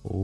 What's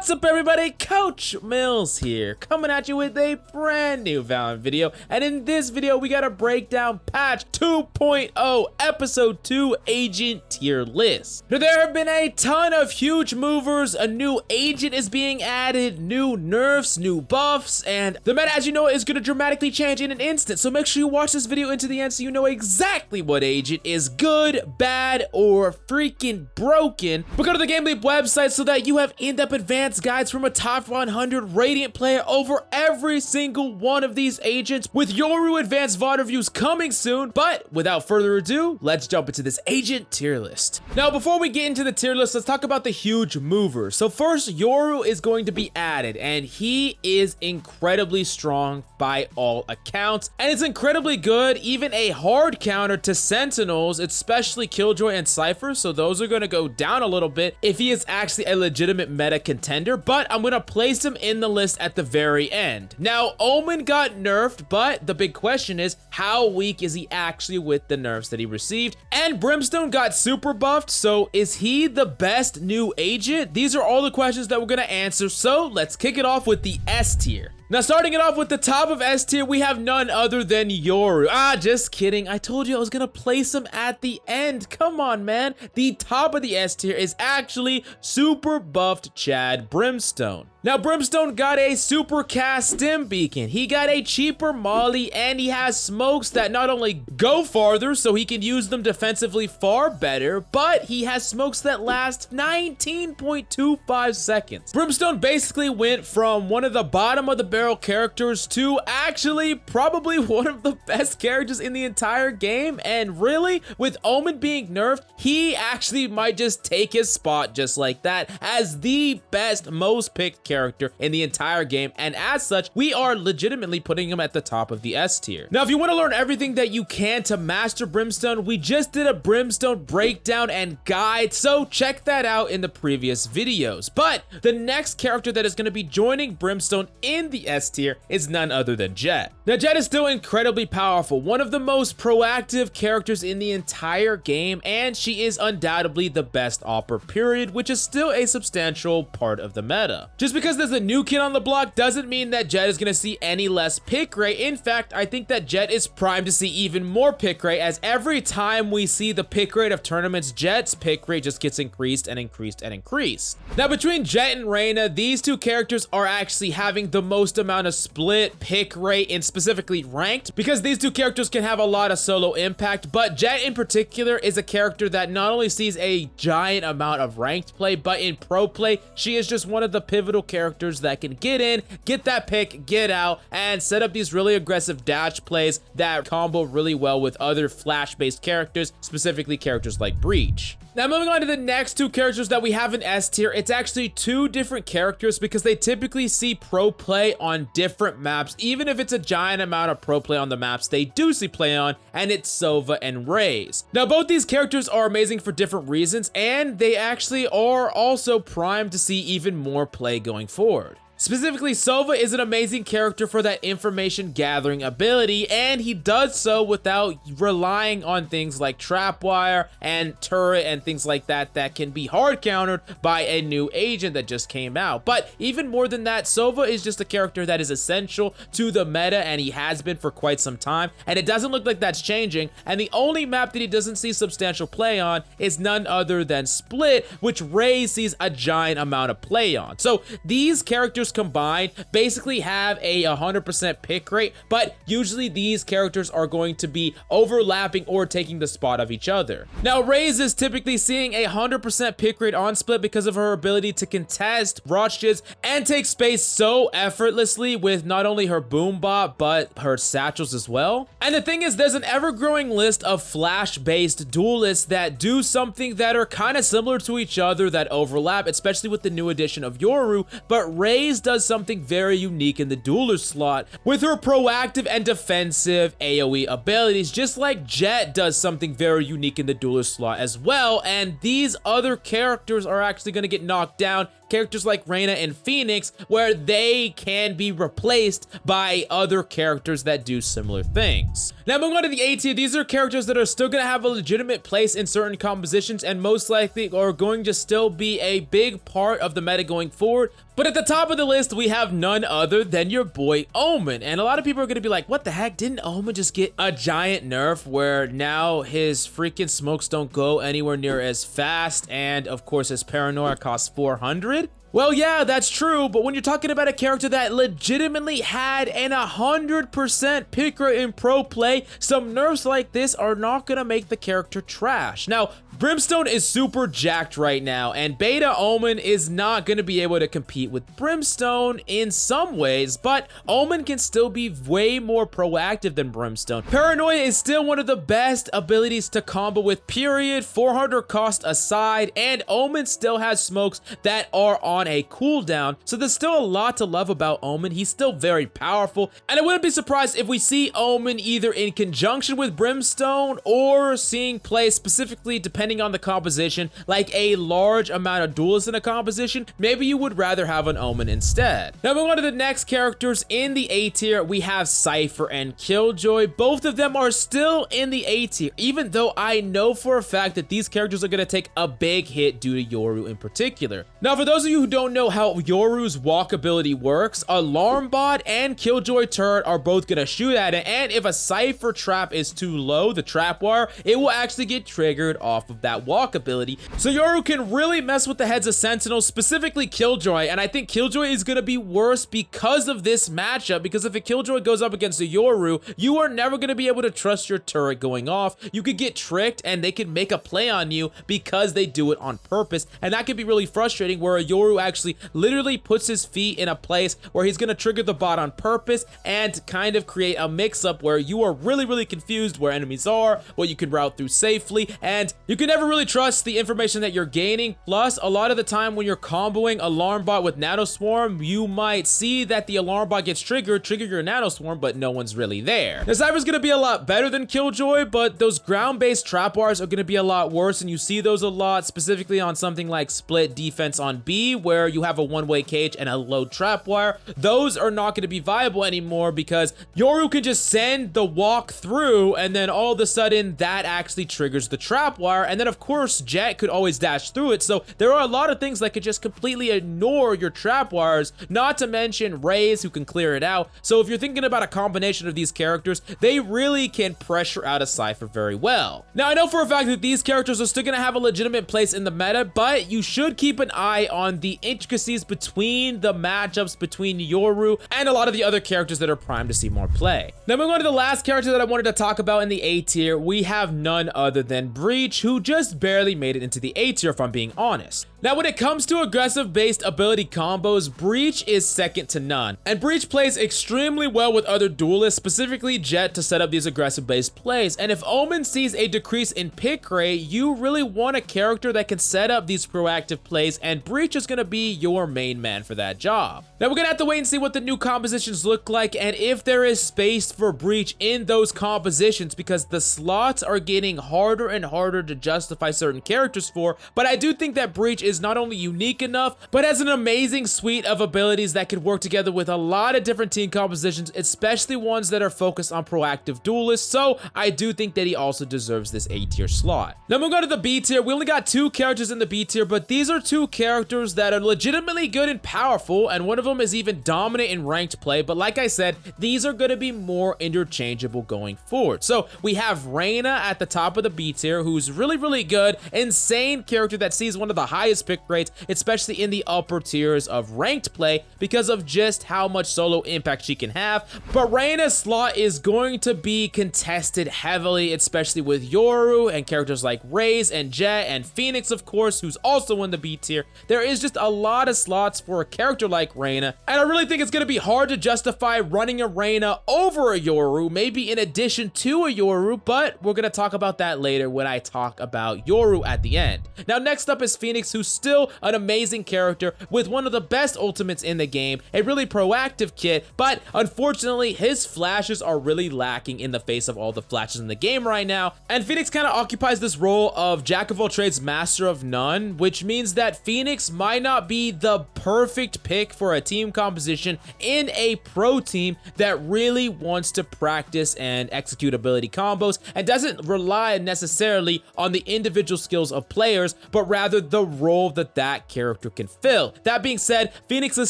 up, everybody? Coach Mills here, coming at you with a brand new Valorant video. And in this video, we got to break down patch 2.0 episode 2 agent tier list. Now, there have been a ton of huge movers. A new agent is being added, new nerfs, new buffs, and the meta, as you know, is going to dramatically change in an instant. So make sure you watch this video into the end so you know exactly what agent is good, bad, or freaking broken. But go to the GameLeap website so that you have in-depth advanced guides from a top 100 Radiant player over every single one of these agents, with Yoru advanced VOD reviews coming soon. But without further ado, let's jump into this agent tier list. Now, before we get into the tier list, let's talk about the huge movers. So first, Yoru is going to be added, and he is incredibly strong by all accounts, and it's incredibly good, even a hard counter to Sentinels, especially Killjoy and Cypher, so those are going to go down a little bit if he is actually a legitimate meta contender, but I'm going to place him in the list at the very end. Now, Omen got nerfed, but the big question is, how weak is he actually with the nerfs that he received? And Brimstone got super buffed, so is he the best new agent? These are all the questions that we're going to answer, so let's kick it off with the S tier. Now, starting it off with the top of S tier, we have none other than Yoru. Just kidding. I told you I was gonna place him at the end. Come on, man. The top of the S tier is actually super buffed Chad Brimstone. Now, Brimstone got a super cast stim beacon, he got a cheaper molly, and he has smokes that not only go farther so he can use them defensively far better, but he has smokes that last 19.25 seconds. Brimstone basically went from one of the bottom of the barrel characters to actually probably one of the best characters in the entire game, and really, with Omen being nerfed, he actually might just take his spot just like that as the best, most picked character in the entire game, and as such, we are legitimately putting him at the top of the S tier. Now, if you want to learn everything that you can to master Brimstone, we just did a Brimstone breakdown and guide, so check that out in the previous videos. But the next character that is going to be joining Brimstone in the S tier is none other than Jett. Now, Jett is still incredibly powerful, one of the most proactive characters in the entire game, and she is undoubtedly the best AWPer period, which is still a substantial part of the meta. Just because there's a new kid on the block doesn't mean that Jett is going to see any less pick rate. In fact, I think that Jett is primed to see even more pick rate, as every time we see the pick rate of tournaments, Jett's pick rate just gets increased and increased and increased. Now, between Jett and Reyna, these two characters are actually having the most amount of split pick rate, and specifically ranked, because these two characters can have a lot of solo impact, but Jett in particular is a character that not only sees a giant amount of ranked play, but in pro play, she is just one of the pivotal characters that can get in, get that pick, get out, and set up these really aggressive dash plays that combo really well with other flash-based characters, specifically characters like Breach. Now, moving on to the next two characters that we have in S tier, it's actually two different characters because they typically see pro play on different maps. Even if it's a giant amount of pro play on the maps they do see play on, and it's Sova and Raze. Now, both these characters are amazing for different reasons, and they actually are also primed to see even more play going forward. Specifically, Sova is an amazing character for that information gathering ability, and he does so without relying on things like trapwire and turret and things like that that can be hard countered by a new agent that just came out. But even more than that, Sova is just a character that is essential to the meta, and he has been for quite some time, and it doesn't look like that's changing. And the only map that he doesn't see substantial play on is none other than Split, which Raze sees a giant amount of play on. So these characters combined basically have a 100% pick rate, but usually these characters are going to be overlapping or taking the spot of each other. Now, Raze is typically seeing a 100% pick rate on Split because of her ability to contest, rushes, and take space so effortlessly with not only her boom bot, but her satchels as well. And the thing is, there's an ever-growing list of flash-based duelists that do something that are kind of similar to each other that overlap, especially with the new addition of Yoru, but Raze Raze does something very unique in the dueler slot with her proactive and defensive AoE abilities, just like Jett does something very unique in the dueler slot as well, and these other characters are actually going to get knocked down. Characters like Reyna and Phoenix, where they can be replaced by other characters that do similar things. Now moving on to the A tier, these are characters that are still going to have a legitimate place in certain compositions and most likely are going to still be a big part of the meta going forward. But at the top of the list, we have none other than your boy Omen. And a lot of people are going to be like, what the heck? Didn't Omen just get a giant nerf where now his freaking smokes don't go anywhere near as fast? And of course, his paranoia costs 400? Well, yeah, that's true, but when you're talking about a character that legitimately had an 100% pick rate in pro play, some nerfs like this are not gonna make the character trash. Now, Brimstone is super jacked right now, and Beta Omen is not going to be able to compete with Brimstone in some ways, but Omen can still be way more proactive than Brimstone. Paranoia is still one of the best abilities to combo with, period, 400 cost aside, and Omen still has smokes that are on a cooldown, so there's still a lot to love about Omen. He's still very powerful, and I wouldn't be surprised if we see Omen either in conjunction with Brimstone or seeing play specifically depending on the composition, like a large amount of duelists in a composition. Maybe you would rather have an Omen instead. Now moving on to the next characters in the A tier, we have Cypher and Killjoy. Both of them are still in the A tier, even though I know for a fact that these characters are going to take a big hit due to Yoru in particular. Now for those of you who don't know how Yoru's walk ability works, Alarm Bot and Killjoy Turret are both going to shoot at it, and if a Cypher trap is too low, the trap wire, it will actually get triggered off of that walk ability. So Yoru can really mess with the heads of Sentinels, specifically Killjoy, and I think Killjoy is going to be worse because of this matchup, because if a Killjoy goes up against a Yoru, you are never going to be able to trust your turret going off. You could get tricked and they could make a play on you because they do it on purpose, and that could be really frustrating where a Yoru actually literally puts his feet in a place where he's going to trigger the bot on purpose and kind of create a mix-up where you are really confused where enemies are, what you can route through safely, and you can never really trust the information that you're gaining. Plus, a lot of the time when you're comboing Alarm Bot with Nano Swarm, you might see that the Alarm Bot gets trigger your Nano Swarm, but no one's really there. Now, Cypher's gonna be a lot better than Killjoy, but those ground-based trap wires are gonna be a lot worse, and you see those a lot, specifically on something like split defense on B, where you have a one-way cage and a low trap wire. Those are not gonna be viable anymore because Yoru can just send the walk through, and then all of a sudden that actually triggers the trap wire, and then of course Jett could always dash through it. So there are a lot of things that could just completely ignore your trap wires, not to mention Raze who can clear it out. So if you're thinking about a combination of these characters, they really can pressure out a Cypher very well. Now I know for a fact that these characters are still going to have a legitimate place in the meta, but you should keep an eye on the intricacies between the matchups between Yoru and a lot of the other characters that are primed to see more play. Now moving on to the last character that I wanted to talk about in the A tier, we have none other than Breach, who just barely made it into the A tier if I'm being honest. Now when it comes to aggressive based ability combos, Breach is second to none, and Breach plays extremely well with other duelists, specifically Jett, to set up these aggressive based plays. And if Omen sees a decrease in pick rate, you really want a character that can set up these proactive plays, and Breach is going to be your main man for that job. Now we're going to have to wait and see what the new compositions look like and if there is space for Breach in those compositions, because the slots are getting harder and harder to justify certain characters for. But I do think that Breach is not only unique enough, but has an amazing suite of abilities that could work together with a lot of different team compositions, especially ones that are focused on proactive duelists. So I do think that he also deserves this A tier slot. Now moving on to the B tier, we only got two characters in the B tier, but these are two characters that are legitimately good and powerful, and one of them is even dominant in ranked play. But like I said, these are going to be more interchangeable going forward. So we have Reyna at the top of the B tier, who's really good, insane character that sees one of the highest pick rates, especially in the upper tiers of ranked play, because of just how much solo impact she can have. But Reyna's slot is going to be contested heavily, especially with Yoru and characters like Raze and Jett and Phoenix, of course, who's also in the B tier. There is just a lot of slots for a character like Reyna, and I really think it's going to be hard to justify running a Reyna over a Yoru, maybe in addition to a Yoru, but we're going to talk about that later when I talk about Yoru at the end. Now next up is Phoenix, who still an amazing character with one of the best ultimates in the game, a really proactive kit, but unfortunately his flashes are really lacking in the face of all the flashes in the game right now. And Phoenix kind of occupies this role of jack of all trades, master of none, which means that Phoenix might not be the perfect pick for a team composition in a pro team that really wants to practice and execute ability combos and doesn't rely necessarily on the individual skills of players, but rather the role that that character can fill. That being said, Phoenix is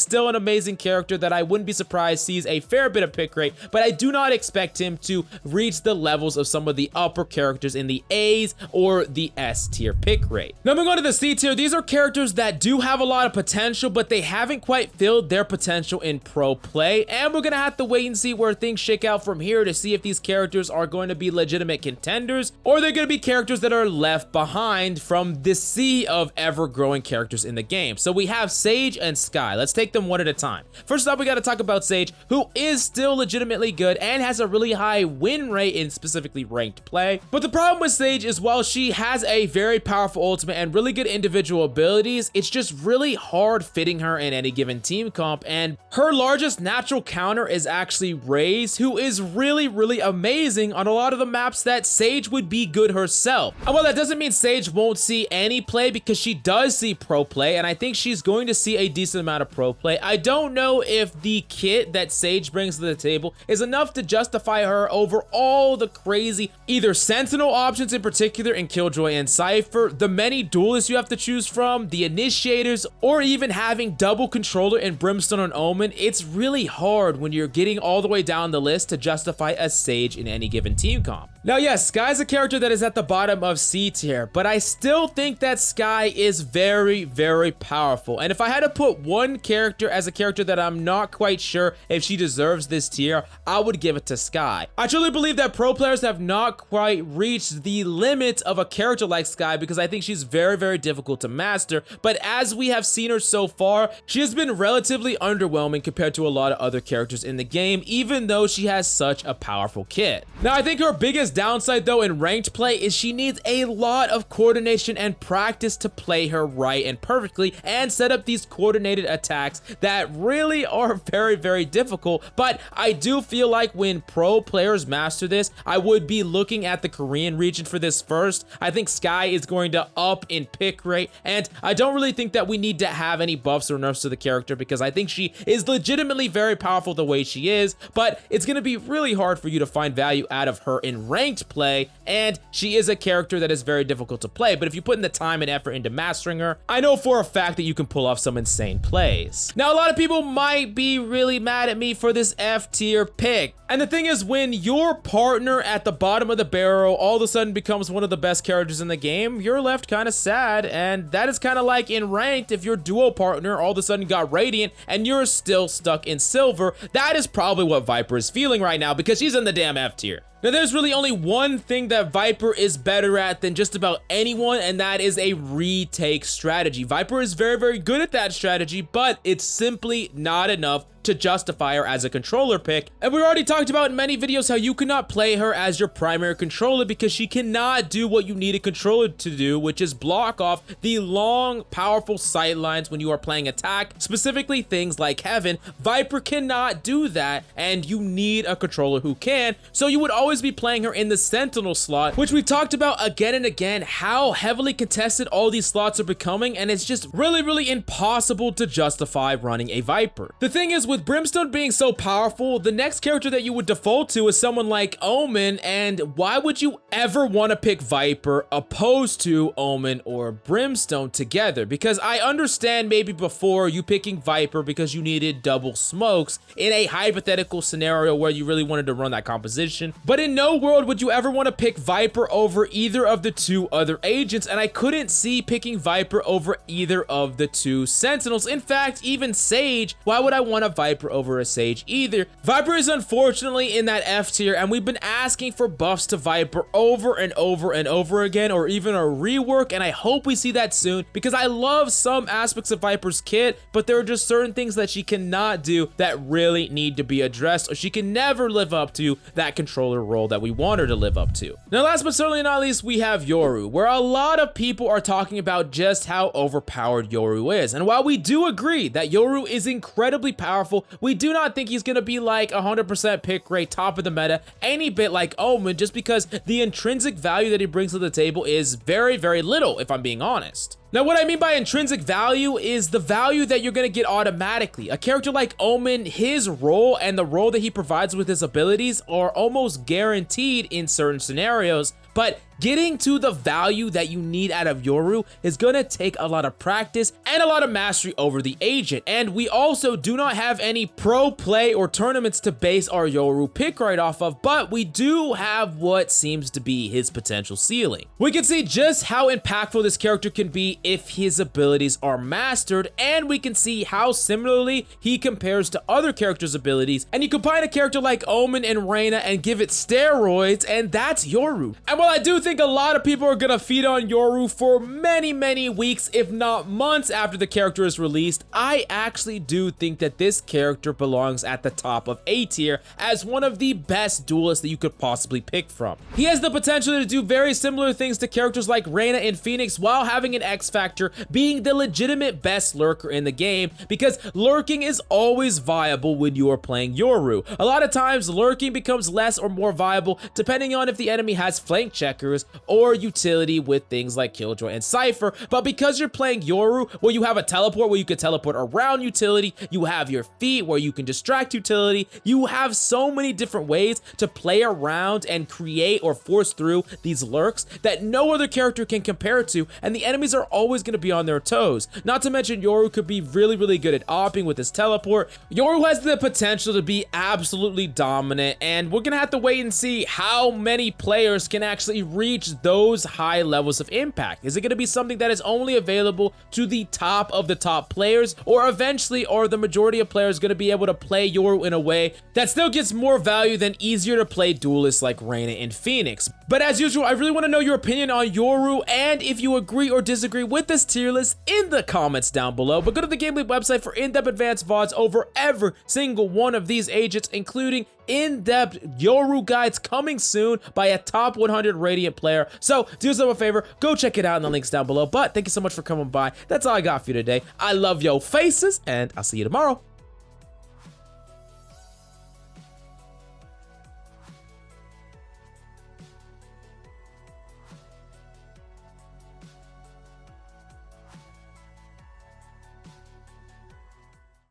still an amazing character that I wouldn't be surprised sees a fair bit of pick rate, but I do not expect him to reach the levels of some of the upper characters in the A's or the S tier pick rate. Now moving on to the C tier, these are characters that do have a lot of potential, but they haven't quite filled their potential in pro play, and we're gonna have to wait and see where things shake out from here to see if these characters are going to be legitimate contenders or they're going to be characters that are left behind from the sea of ever-growing characters in the game. So we have Sage and Skye. Let's take them one at a time. First up, we got to talk about Sage, who is still legitimately good and has a really high win rate in specifically ranked play. But the problem with Sage is while she has a very powerful ultimate and really good individual abilities, it's just really hard fitting her in any given team comp, and her largest natural counter is actually Raze, who is really amazing on a lot of the maps that Sage would be good herself. And while that doesn't mean Sage won't see any play, because she does see pro play, and I think she's going to see a decent amount of pro play, I don't know if the kit that Sage brings to the table is enough to justify her over all the crazy either Sentinel options in particular in Killjoy and Cypher, the many duelists you have to choose from, the initiators, or even having double controller in Brimstone and Omen. It's really hard when you're getting all the way down the list to justify a Sage in any given team comp. Now yes, Skye's a character that is at the bottom of C tier, but I still think that Skye is very powerful. And if I had to put one character as a character that I'm not quite sure if she deserves this tier, I would give it to Skye. I truly believe that pro players have not quite reached the limit of a character like Skye because I think she's very difficult to master, but as we have seen her so far, she has been relatively underwhelming compared to a lot of other characters in the game, even though she has such a powerful kit. Now I think her biggest downside though in ranked play is she needs a lot of coordination and practice to play her right and perfectly and set up these coordinated attacks that really are very difficult. But I do feel like when pro players master this, I would be looking at the Korean region for this first. I think Skye is going to up in pick rate, and I don't really think that we need to have any buffs or nerfs to the character because I think she is legitimately very powerful the way she is, but it's going to be really hard for you to find value out of her in ranked play, and she is a character that is very difficult to play. But if you put in the time and effort into mastering her, I know for a fact that you can pull off some insane plays. Now a lot of people might be really mad at me for this F tier pick, and the thing is, when your partner at the bottom of the barrel all of a sudden becomes one of the best characters in the game, you're left kind of sad. And that is kind of like in ranked, if your duo partner all of a sudden got Radiant and you're still stuck in silver. That is probably what Viper is feeling right now because she's in the damn F tier. Now there's really only one thing that Viper is better at than just about anyone, and that is a retake strategy. Viper is very good at that strategy, but it's simply not enough to justify her as a controller pick. And we already talked about in many videos how you cannot play her as your primary controller because she cannot do what you need a controller to do, which is block off the long, powerful sight lines when you are playing attack, specifically things like Heaven. Viper cannot do that, and you need a controller who can. So you would always be playing her in the Sentinel slot, which we talked about again and again, how heavily contested all these slots are becoming, and it's just really impossible to justify running a Viper. The thing is, with Brimstone being so powerful, the next character that you would default to is someone like Omen, and why would you ever want to pick Viper opposed to Omen or Brimstone together? Because I understand maybe before you picking Viper because you needed double smokes in a hypothetical scenario where you really wanted to run that composition, but in no world would you ever want to pick Viper over either of the two other agents, and I couldn't see picking Viper over either of the two Sentinels. In fact, even Sage, why would I want to Viper over a Sage either. Viper is unfortunately in that F tier, and we've been asking for buffs to Viper over and over and over again, or even a rework, and I hope we see that soon, because I love some aspects of Viper's kit, but there are just certain things that she cannot do that really need to be addressed, or she can never live up to that controller role that we want her to live up to. Now, last but certainly not least, we have Yoru, where a lot of people are talking about just how overpowered Yoru is. And while we do agree that Yoru is incredibly powerful, we do not think he's gonna be like 100% pick rate, top of the meta, any bit like Omen, just because the intrinsic value that he brings to the table is very, very little, if I'm being honest. Now, what I mean by intrinsic value is the value that you're going to get automatically. A character like Omen, his role and the role that he provides with his abilities are almost guaranteed in certain scenarios, but getting to the value that you need out of Yoru is gonna take a lot of practice and a lot of mastery over the agent. And we also do not have any pro play or tournaments to base our Yoru pick right off of, but we do have what seems to be his potential ceiling. We can see just how impactful this character can be if his abilities are mastered, and we can see how similarly he compares to other characters' abilities. And you combine a character like Omen and Reyna and give it steroids, and that's Yoru. And while I do think a lot of people are gonna feed on Yoru for many weeks, if not months after the character is released, I actually do think that this character belongs at the top of A tier as one of the best duelists that you could possibly pick from. He has the potential to do very similar things to characters like Reyna and Phoenix while having an X factor, being the legitimate best lurker in the game, because lurking is always viable when you are playing Yoru. A lot of times lurking becomes less or more viable depending on if the enemy has flank checkers or utility with things like Killjoy and Cypher, but because you're playing Yoru, where you have a teleport where you can teleport around utility, you have your feet where you can distract utility, you have so many different ways to play around and create or force through these lurks that no other character can compare to, and the enemies are always going to be on their toes. Not to mention Yoru could be really good at opping with his teleport. Yoru has the potential to be absolutely dominant, and we're gonna have to wait and see how many players can actually reach those high levels of impact. Is it going to be something that is only available to the top of the top players, or eventually are the majority of players going to be able to play Yoru in a way that still gets more value than easier to play duelists like Reyna and Phoenix? But as usual, I really want to know your opinion on Yoru, and if you agree or disagree with this tier list in the comments down below. But go to the GameLeap website for in-depth advanced VODs over every single one of these agents, including in-depth Yoru guides coming soon by a top 100 Radiant player. So do yourself a favor, go check it out in the links down below. But thank you so much for coming by. That's all I got for you today. I love yo faces, and I'll see you tomorrow.